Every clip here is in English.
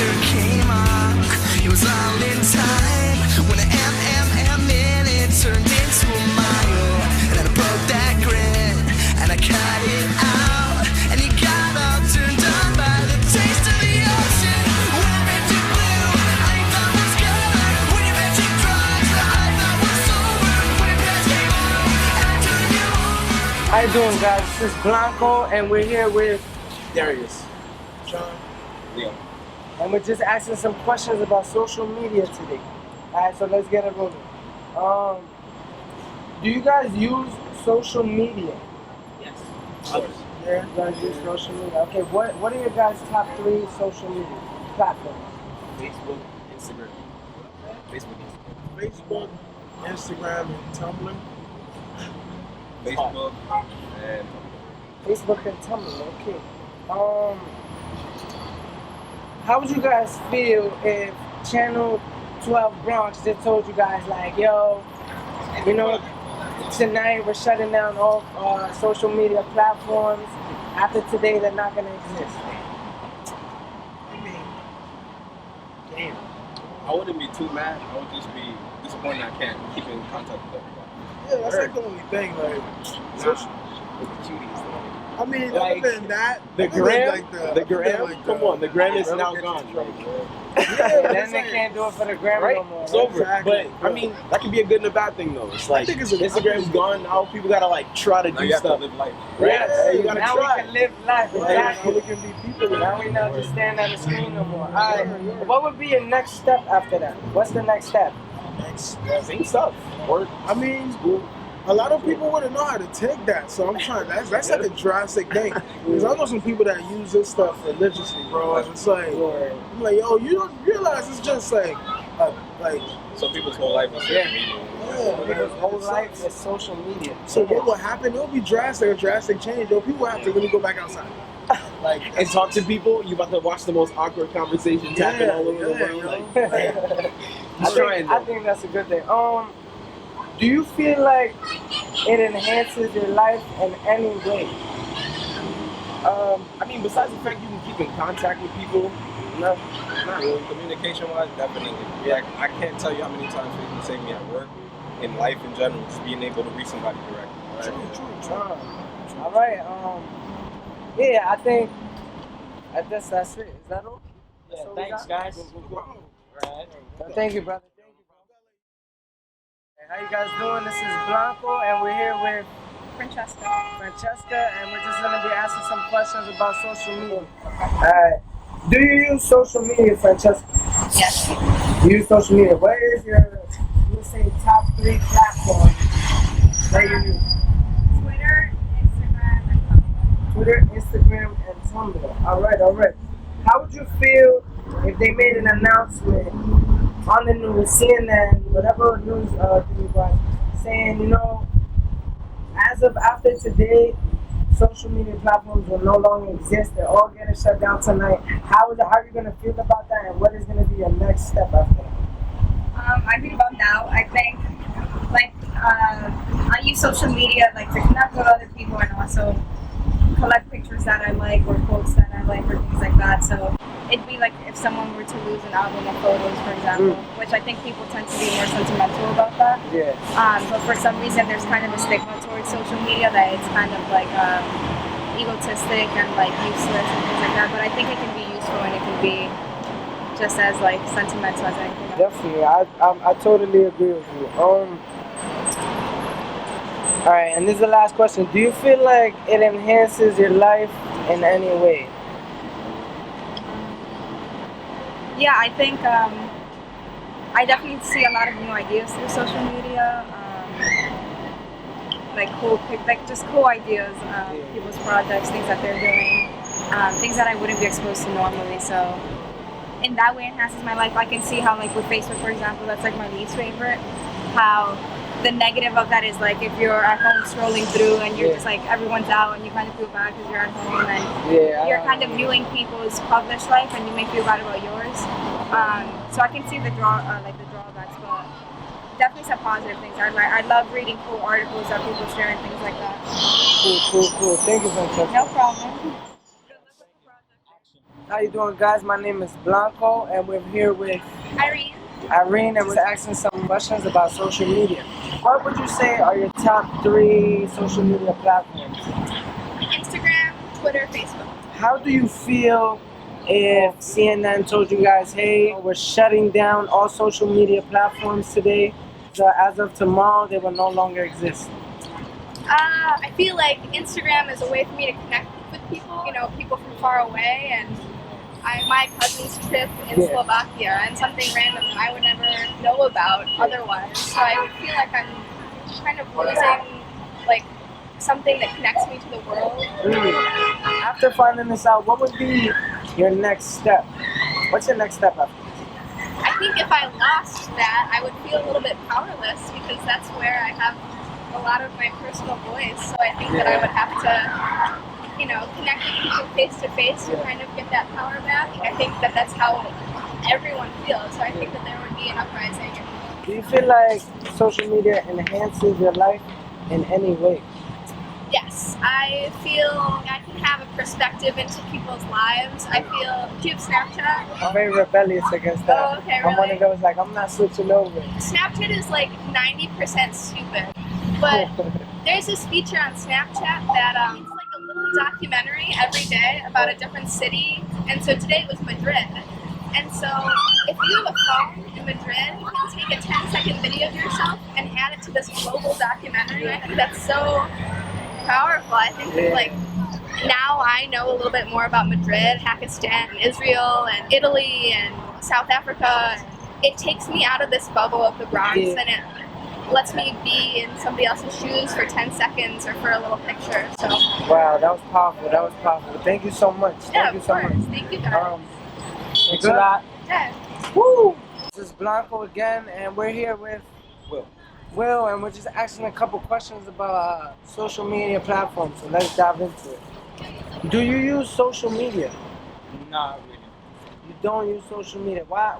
picture came up. It was all in time when an minute turned into a mile. And then I broke that grid and I cut it out. And you got all turned on by the taste of the ocean. When I met you blue, I thought was good. When you met you drugs, I thought was sober. When your past came on, I turned you over. How you doing, guys? This is Blanco, and we're here with Darius. John. Leo. and we're just asking some questions about social media today. Alright, so let's get it rolling. Do you guys use social media? Yes. Of course. Yeah, you guys use social media. Okay, what are your guys' top 3 social media platforms? Facebook, Instagram. Facebook, Instagram, and Tumblr. Facebook, and Facebook and Tumblr, okay. How would you guys feel if Channel 12 Bronx just told you guys like, yo, you know, tonight we're shutting down all social media platforms. After today, they're not gonna exist. I mean, damn. I wouldn't be too mad. I would just be disappointed I can't keep in contact with everybody. Yeah, that's like the only thing. Like, social. With the cuties. I mean, Like, other than that, The other than, gram, like, the gram, like, come on, the gram is now gone. Then it's they like- can't do it for the gram Right? no more. It's over. Exactly. But I mean, that could be a good and a bad thing though. It's like think it's a- Instagram's gone now. People gotta like try to Now do you have to stuff. live life. Right? Yeah, You gotta Now try. we can live life, Now exactly. we can be people. Now we not just stand on the screen no more. Alright, what would be your next step after that? What's the next step? Next. Same stuff. Work, I mean, school. a lot of people wouldn't know how to take that, so I'm trying. That's like a drastic thing. Because I know some people that use this stuff religiously, bro. And it's like, I'm like, yo, you don't realize it's just like So people's whole life is social media. People's whole life is social media. So what will happen? It'll be a drastic change. Yo, people have to really go back outside. Like, And talk to people. You about to watch the most awkward conversations happen all over the world. Like, I think that's a good thing. Do you feel like it enhances your life in any way? I mean, besides the fact you can keep in contact with people, Not really. Communication-wise, definitely. Yeah, I can't tell you how many times Facebook saved me at work, in life in general, just being able to reach somebody directly. Right? true. All right. Yeah, I think that's it. Is that all? yeah, all we thanks got? guys. Right. Thank you, brother. Hey, how you guys doing? This is Blanco, and we're here with Francesca, and we're just gonna be asking some questions about social media. Alright. Do you use social media, Francesca? Yes. You use social media. What is your, let's say, top 3 platforms that you use? Twitter, Instagram, and Tumblr. Twitter, Instagram, and Tumblr. Alright. How would you feel if they made an announcement on the news, CNN, whatever news thing you watch, saying, you know, as of after today, social media platforms will no longer exist. They're all getting shut down tonight. How are you going to feel about that, and what is going to be your next step after that? I feel bummed out. I think, like, I use social media like to connect with other people and also collect pictures that I like or quotes that I like or things like that. So it'd be like if someone were to lose an album of photos, for example, which I think people tend to be more sentimental about that. Yeah. But for some reason, there's kind of a stigma towards social media that it's kind of like egotistic and like useless and things like that. But I think it can be useful and it can be just as like sentimental as anything else. Definitely. I totally agree with you. All right, and this is the last question. Do you feel like it enhances your life in any way? Yeah, I think I definitely see a lot of new ideas through social media. Like just cool ideas, people's projects, things that they're doing, things that I wouldn't be exposed to normally. So in that way, it enhances my life. I can see how, like with Facebook, for example, that's like my least favorite. How the negative of that is like if you're at home scrolling through and you're just like everyone's out and you kind of feel bad because you're at home and you're kind of viewing people's published life and you may feel bad about yours. So I can see the drawbacks, but definitely some positive things. I love reading cool articles that people share and things like that. Cool. Thank you, Francesca. No problem. Good luck with the project. How you doing, guys? My name is Blanco, and we're here with Irene. And we're asking some questions about social media. What would you say are your top 3 social media platforms? Instagram, Twitter, Facebook. How do you feel if CNN told you guys, hey, we're shutting down all social media platforms today, so as of tomorrow, they will no longer exist? I feel like Instagram is a way for me to connect with people, people from far away, and my cousin's trip in Slovakia, and something random I would never know about otherwise. So I would feel like I'm kind of losing, like, something that connects me to the world. After finding this out, what would be your next step? What's your next step after? I think if I lost that, I would feel a little bit powerless, because that's where I have a lot of my personal voice. So I think that I would have to, connect with people face to face to kind of get that power back. I think that that's how everyone feels. So I think that there would be an uprising. Do you feel like social media enhances your life in any way? Yes, I feel I can have a perspective into people's lives. I feel. Do you have Snapchat? I'm very rebellious against that. Oh, okay, I'm one really? of those, like, I'm not switching over. Snapchat is like 90% stupid, but there's this feature on Snapchat that it's like a little documentary every day about a different city, and so today was Madrid. And so if you have a phone in Madrid, you can take a 10-second video of yourself and add it to this global documentary. I think that's so powerful. I think that, like, now I know a little bit more about Madrid, Pakistan, Israel, and Italy, and South Africa. It takes me out of this bubble of the Bronx, and it lets me be in somebody else's shoes for 10 seconds or for a little picture. So Wow, that was powerful. That was powerful. Thank you so much. yeah, Thank you of so course. much. Thank you, guys. Thanks a lot. Yeah. Woo! This is Blanco again, and we're here with Will. and we're just asking a couple questions about social media platforms. So let's dive into it. Do you use social media? Not really. You don't use social media. Why?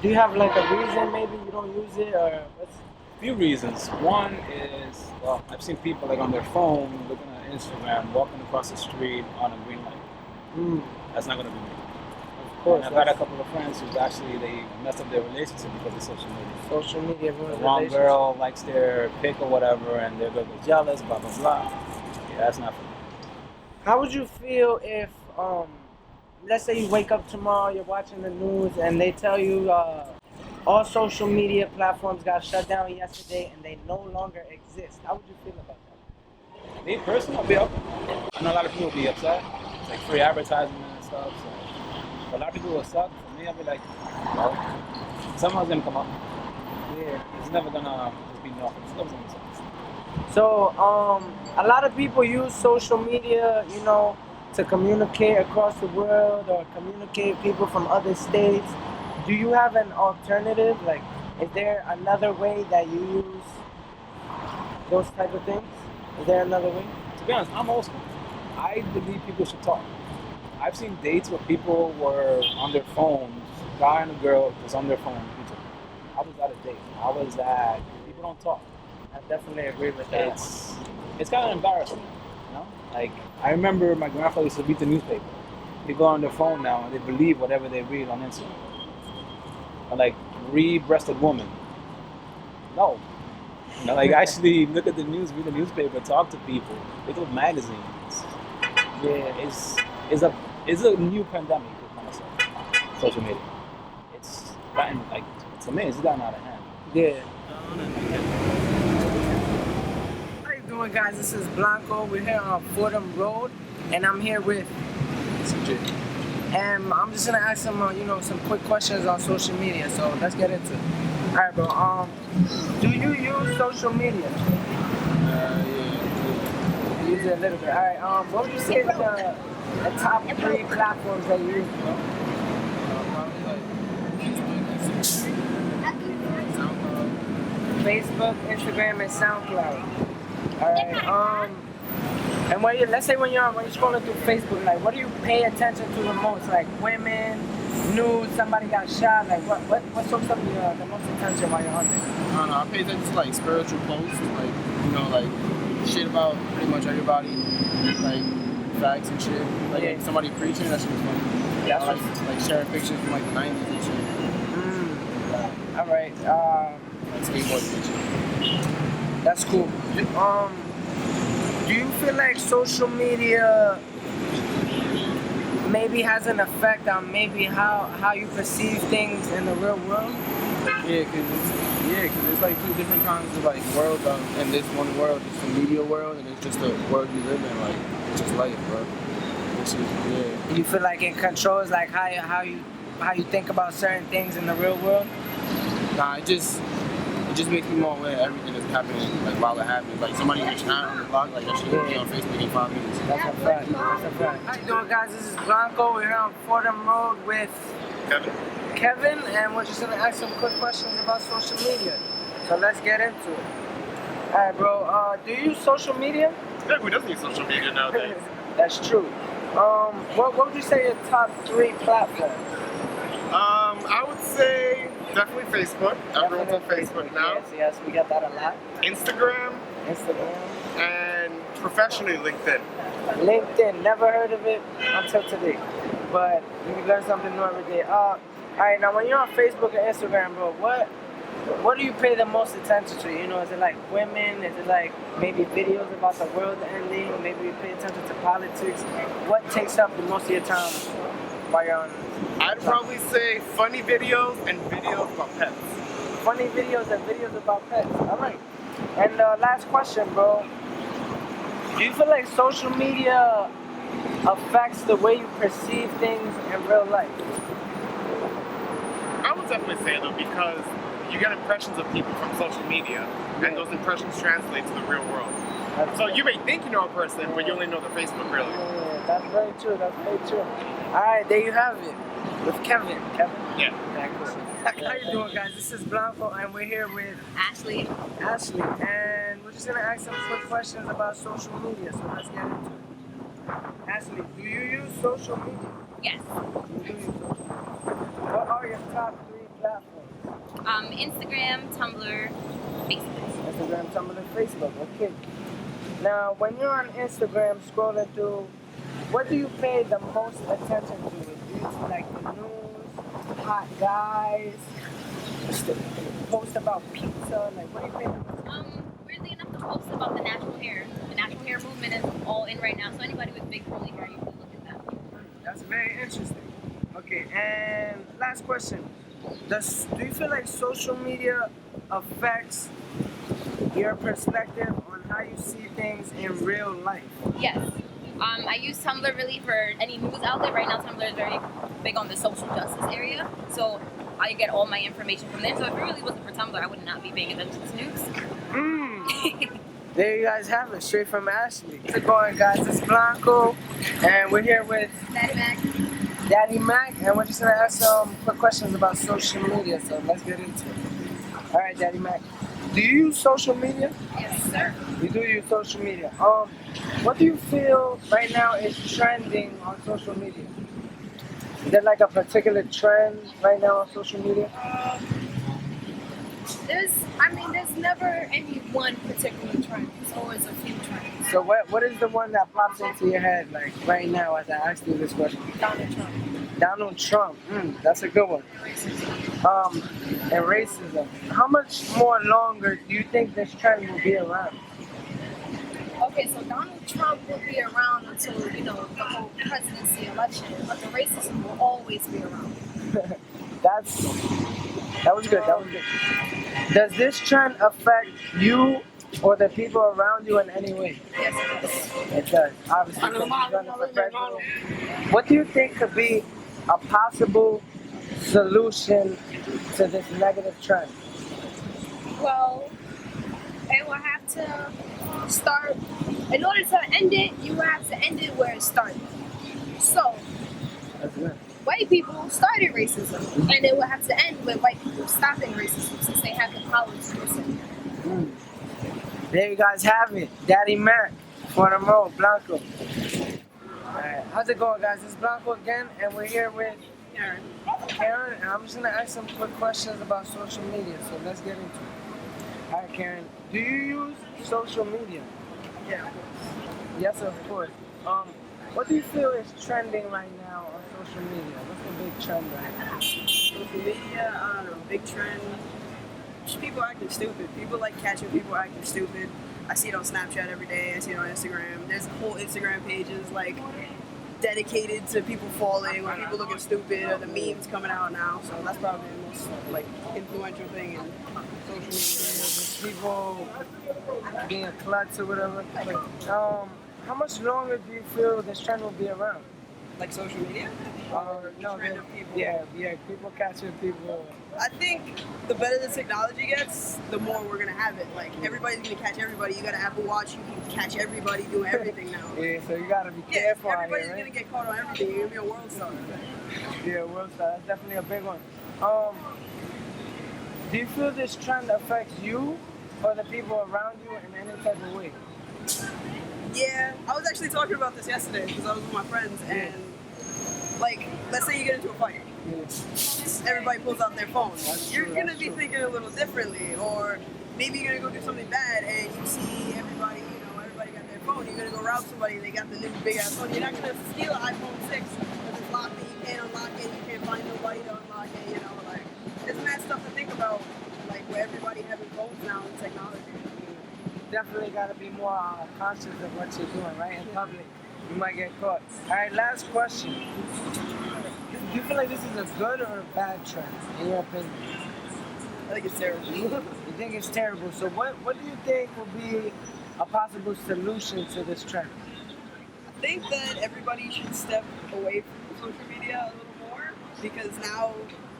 Do you have like a reason? Maybe you don't use it, or what's? Few reasons. One is, well, I've seen people like on their phone looking at Instagram, walking across the street on a green light. That's not gonna be me. Of course. And I've had a couple of friends who actually they messed up their relationship because of social media. Social media. The wrong girl likes their pic or whatever, and they're gonna get jealous, blah blah blah. Yeah, that's not for me. How would you feel if, let's say you wake up tomorrow, you're watching the news, and they tell you all social media platforms got shut down yesterday and they no longer exist? How would you feel about that? Me personally, I'll be up. I know a lot of people will be upset. It's like free advertisement and stuff. So a lot of people will suck. For me, I'll be like, well, someone's gonna come up. Yeah. It's never gonna just be nothing. It's never gonna be something. So, a lot of people use social media, to communicate across the world or communicate people from other states. Do you have an alternative? Like, is there another way that you use those type of things? Is there another way? To be honest, I'm old school. I believe people should talk. I've seen dates where people were on their phones, guy and a girl just on their phone. I was at a date. I was at, people don't talk. I definitely agree with that. It's kind of embarrassing, Like, I remember my grandfather used to read the newspaper. They go on their phone now and they believe whatever they read on Instagram. Or like, re-breasted woman. No. Like, actually look at the news, read the newspaper, talk to people, look at magazines. Yeah. It's a new pandemic, you could kind of say. Social media. It's gotten, like, it's amazing. It's gotten out of hand. Yeah. How you doing, guys? This is Blanco. We're here on Fordham Road, and I'm here with CJ. And I'm just gonna ask some, some quick questions on social media. So let's get into it. All right, bro. Do you use social media? Yeah. You use it a little bit. All right. What would you say is the top 3 platforms that you use, bro? Facebook, Instagram, and SoundCloud. All right. And let's say when you're scrolling through Facebook, like, what do you pay attention to the most? Like, women, news, somebody got shot. Like, what soaks up the most attention while you're on there? I don't know. I pay attention to like spiritual posts, like shit about pretty much everybody, like facts and shit. Like somebody preaching, that shit is funny. I like sharing pictures from like the 90s and shit. All right. Like skateboarding and shit. That's cool. Do you feel like social media maybe has an effect on maybe how you perceive things in the real world? Yeah, cause it's like two different kinds of like worlds. And this one world is the media world, and it's just the world you live in. Like it's just life, bro. It's just, yeah. You feel like it controls like how you think about certain things in the real world? Nah, it just makes me more aware of everything that's happening like while it happens. Like somebody reaching out on the blog, like that shit will be on Facebook in 5 minutes. That's a fact. That's a fact. How you doing, guys? This is Blanco. We're here on Fordham Road with Kevin, and we're just gonna ask some quick questions about social media. So let's get into it. All right, bro. Do you use social media? Yeah, who doesn't use social media nowadays? That's true. What would you say your top 3 platforms? I would say definitely Facebook. Everyone's on Facebook now. Yes, we got that a lot. Instagram, and professionally LinkedIn. LinkedIn, never heard of it until today. But you learn something new every day. All right, now when you're on Facebook and Instagram, bro, what do you pay the most attention to? You know, is it like women? Is it like maybe videos about the world ending? Maybe you pay attention to politics? What takes up the most of your time while you're on? I'd probably say funny videos and videos about pets. Funny videos and videos about pets. All right. And last question, bro. Do you feel like social media affects the way you perceive things in real life? I would definitely say though, because you get impressions of people from social media, and those impressions translate to the real world. So you may think you know a person, but you only know their Facebook really. Yeah, that's very true. That's very true. All right, there you have it with Kevin. Yeah. How you doing, guys? This is Blanco, and we're here with Ashley. and we're just gonna ask some quick questions about social media. So let's get into it. Ashley, do you use social media? Yes. You do use social media. What are your top 3 platforms? Instagram, Tumblr, Facebook. Instagram, Tumblr, and Facebook. Okay. Now, when you're on Instagram scrolling through, what do you pay the most attention to? Do you see like the news, hot guys, post about pizza? Like, what do you pay the most? Weirdly enough, the post about the natural hair. The natural hair movement is all in right now, so anybody with big curly hair, you can look at that. That's very interesting. Okay, and last question. Do you feel like social media affects your perspective on how you see things in real life? Yes. I use Tumblr really for any news outlet. Right now, Tumblr is very big on the social justice area, so I get all my information from there. So if it really wasn't for Tumblr, I would not be paying attention to news. There you guys have it, straight from Ashley. How's it going, guys? It's Blanco, and we're here with Daddy Mac, and we're just gonna ask some quick questions about social media. So let's get into it. All right, Daddy Mac. Do you use social media? Yes, sir. You do use social media. What do you feel right now is trending on social media? Is there like a particular trend right now on social media? There's never any one particular trend. There's always a few trends. So what is the one that pops into your head like right now as I ask you this question? Donald Trump. Donald Trump. That's a good one. And racism. How much more longer do you think this trend will be around? Okay, so Donald Trump will be around until, the whole presidency election, but the racism will always be around. That was good. Does this trend affect you or the people around you in any way? Yes, It does. Obviously, because he's running for president. What do you think could be a possible solution to this negative trend? well, it will have to start, in order to end it, you will have to end it where it started. So, That's good. white people started racism, and it will have to end with white people stopping racism since they have the power to do so. There you guys have it. Daddy Mac, Fordham Road, Blanco. Alright, how's it going, guys? It's Blanco again, and we're here with Karen, and I'm just gonna ask some quick questions about social media, so let's get into it. Alright, Karen, do you use social media? Yeah. Yes, of course. What do you feel is trending right now on social media? What's the big trend right now? Social media, I don't know, big trend. Just people acting stupid. People like catching people acting stupid. I see it on Snapchat every day. I see it on Instagram. There's whole Instagram pages like dedicated to people falling or people looking stupid or the memes coming out now. So that's probably the most like influential thing in social media. Just people being klutz or whatever. How much longer do you feel this trend will be around? Like social media? No, trend of people. Yeah, people catching people. I think the better the technology gets, the more we're gonna have it. Like everybody's gonna catch everybody. You got an Apple Watch, you can catch everybody doing everything now. Yeah, so you gotta be careful. Everybody's out here, gonna get caught on everything. You're gonna be a world star. Yeah, world star. That's definitely a big one. Do you feel this trend affects you or the people around you in any type of way? Yeah, I was actually talking about this yesterday because I was with my friends and like, let's say you get into a fight. Everybody pulls out their phone. You're gonna be thinking a little differently, or maybe you're gonna go do something bad and you see everybody, everybody got their phone. You're gonna go rob somebody and they got the new big ass phone. You're not gonna steal an iPhone 6 because it's locked and you can't unlock it. You can't find nobody to unlock it. Like there's mad stuff to think about, like where everybody having phones now and technology. Definitely got to be more conscious of what you're doing, right? In public, you might get caught. All right, last question. Do you feel like this is a good or a bad trend, in your opinion? I think it's terrible. You think it's terrible. So what do you think will be a possible solution to this trend? I think that everybody should step away from social media a little more because now,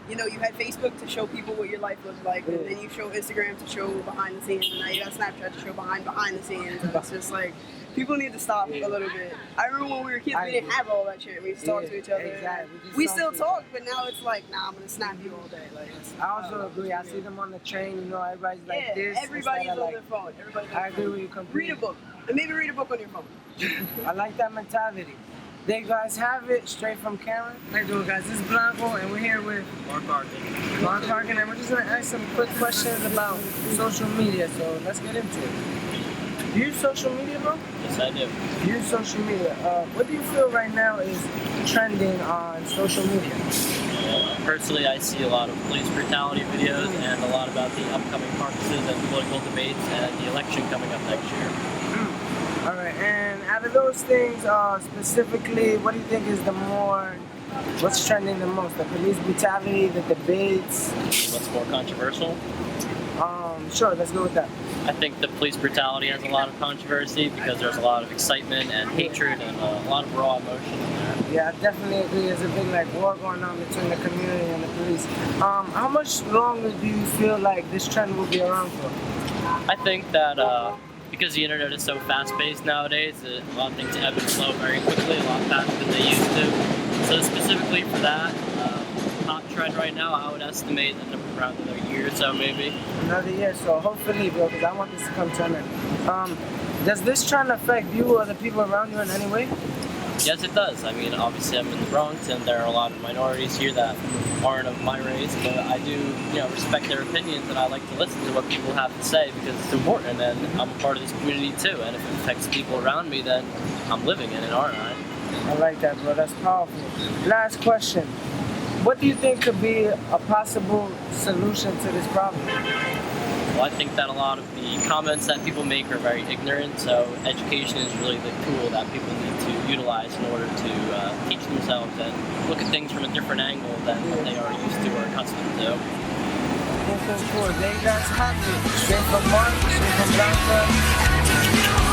you had Facebook to show people what your life looks like, and then you show Instagram to show behind the scenes, and now you got Snapchat to show behind the scenes, and it's just like, people need to stop a little bit. I remember when we were kids, we didn't have all that shit. We used to talk to each other. Exactly. We still talk, but now it's like, nah, I'm gonna snap you all day. Like, I also agree. I see them on the train, everybody's like this. Everybody's on their phone. I agree with you completely. Read a book. And maybe read a book on your phone. I like that mentality. There you guys have it, straight from Karen. How you doing, guys? This is Blanco, and we're here with Mark Harkin, and we're just gonna ask some quick questions about social media. So let's get into it. Do you use social media, bro? Yes, I do. You use social media. What do you feel right now is trending on social media? Personally, I see a lot of police brutality videos and a lot about the upcoming caucuses and political debates and the election coming up next year. All right, and out of those things, specifically, what do you think is what's trending the most? The police brutality, the debates? What's more controversial? Sure, let's go with that. I think the police brutality has a lot of controversy because there's a lot of excitement and hatred and a lot of raw emotion in there. Yeah, I definitely agree. There's a big war going on between the community and the police. How much longer do you feel like this trend will be around for? I think that because the internet is so fast-paced nowadays, a lot of things ebb and flow very quickly, a lot faster than they used to. So specifically for that, hot trend right now, I would estimate around another year or so, maybe. Another year, so hopefully, bro, because I want this to come to an end. Does this trend affect you or the people around you in any way? Yes, it does. I mean, obviously I'm in the Bronx, and there are a lot of minorities here that aren't of my race, but I do, respect their opinions, and I like to listen to what people have to say because it's important, and I'm a part of this community too, and if it affects people around me, then I'm living in it, aren't I? I like that, bro. That's powerful. Last question. What do you think could be a possible solution to this problem? Well, I think that a lot of the comments that people make are very ignorant, so education is really the tool that people need to utilize in order to teach themselves and look at things from a different angle than what they are used to or accustomed to. Cool. There you guys have it. Straight from Mark, straight from Blanca.